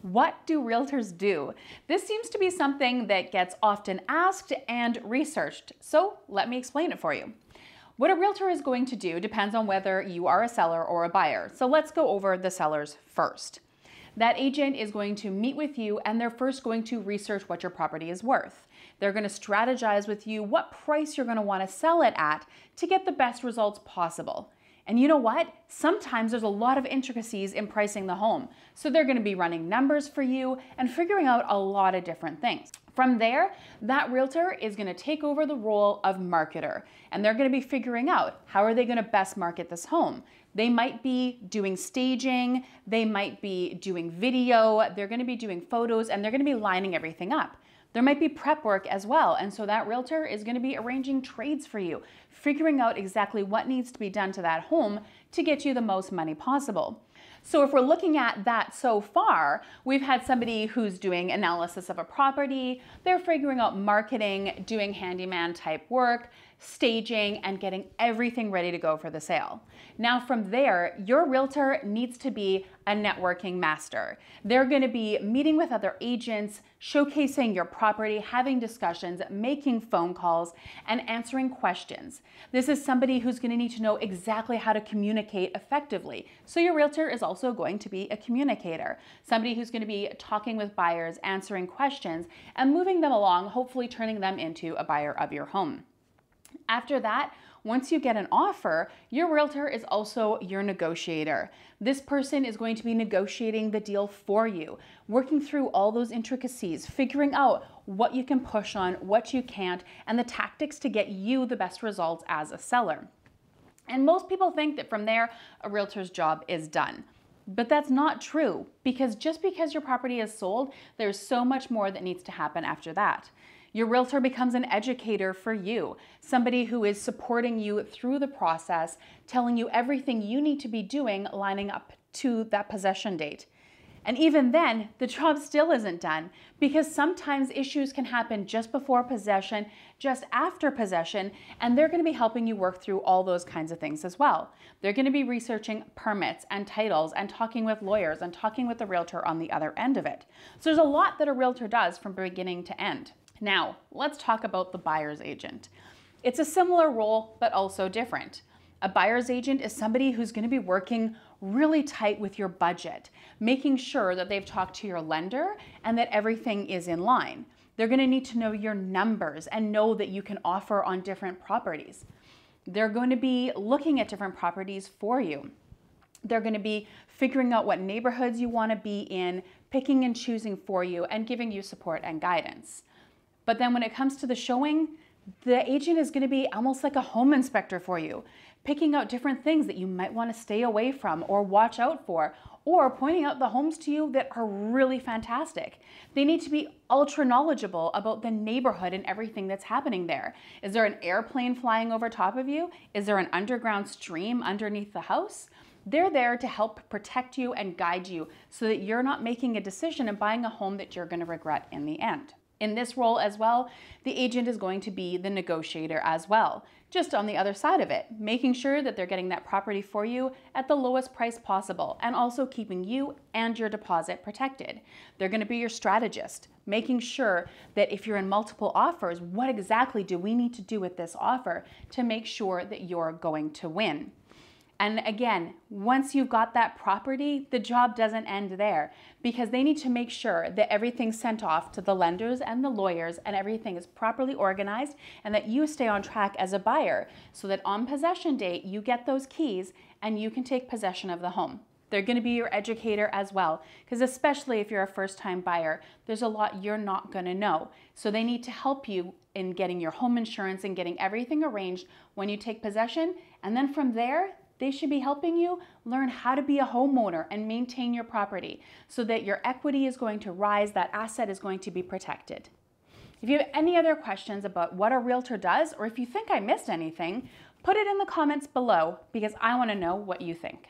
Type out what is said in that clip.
What do realtors do? This seems to be something that gets often asked and researched, so let me explain it for you. What a realtor is going to do depends on whether you are a seller or a buyer. So let's go over the sellers first. That agent is going to meet with you and they're first going to research what your property is worth. They're going to strategize with you what price you're going to want to sell it at to get the best results possible. And you know what? Sometimes there's a lot of intricacies in pricing the home. So they're going to be running numbers for you and figuring out a lot of different things. From there, that realtor is going to take over the role of marketer, and they're going to be figuring out how are they going to best market this home. They might be doing staging, they might be doing video, they're going to be doing photos, and they're going to be lining everything up. There might be prep work as well, and so that realtor is going to be arranging trades for you, figuring out exactly what needs to be done to that home to get you the most money possible. So if we're looking at that so far, we've had somebody who's doing analysis of a property, they're figuring out marketing, doing handyman type work, staging, and getting everything ready to go for the sale. Now from there, your realtor needs to be a networking master. They're going to be meeting with other agents, showcasing your property, having discussions, making phone calls, and answering questions. This is somebody who's going to need to know exactly how to communicate effectively. So your realtor is also going to be a communicator, somebody who's going to be talking with buyers, answering questions, and moving them along, hopefully turning them into a buyer of your home. After that, once you get an offer, your realtor is also your negotiator. This person is going to be negotiating the deal for you, working through all those intricacies, figuring out what you can push on, what you can't, and the tactics to get you the best results as a seller. And most people think that from there, a realtor's job is done. But that's not true, because just because your property is sold, there's so much more that needs to happen after that. Your realtor becomes an educator for you, somebody who is supporting you through the process, telling you everything you need to be doing lining up to that possession date. And even then, the job still isn't done, because sometimes issues can happen just before possession, just after possession, and they're going to be helping you work through all those kinds of things as well. They're going to be researching permits and titles and talking with lawyers and talking with the realtor on the other end of it. So there's a lot that a realtor does from beginning to end. Now, let's talk about the buyer's agent. It's a similar role, but also different. A buyer's agent is somebody who's going to be working really tight with your budget, making sure that they've talked to your lender and that everything is in line. They're going to need to know your numbers and know that you can offer on different properties. They're going to be looking at different properties for you. They're going to be figuring out what neighborhoods you want to be in, picking and choosing for you, and giving you support and guidance. But then when it comes to the showing, the agent is going to be almost like a home inspector for you, picking out different things that you might want to stay away from or watch out for, or pointing out the homes to you that are really fantastic. They need to be ultra knowledgeable about the neighborhood and everything that's happening there. Is there an airplane flying over top of you? Is there an underground stream underneath the house? They're there to help protect you and guide you so that you're not making a decision and buying a home that you're going to regret in the end. In this role as well, the agent is going to be the negotiator as well, just on the other side of it, making sure that they're getting that property for you at the lowest price possible and also keeping you and your deposit protected. They're going to be your strategist, making sure that if you're in multiple offers, what exactly do we need to do with this offer to make sure that you're going to win? And again, once you've got that property, the job doesn't end there, because they need to make sure that everything's sent off to the lenders and the lawyers and everything is properly organized and that you stay on track as a buyer so that on possession date, you get those keys and you can take possession of the home. They're going to be your educator as well, because especially if you're a first-time buyer, there's a lot you're not going to know. So they need to help you in getting your home insurance and getting everything arranged when you take possession. And then from there, they should be helping you learn how to be a homeowner and maintain your property so that your equity is going to rise, that asset is going to be protected. If you have any other questions about what a realtor does, or if you think I missed anything, put it in the comments below because I want to know what you think.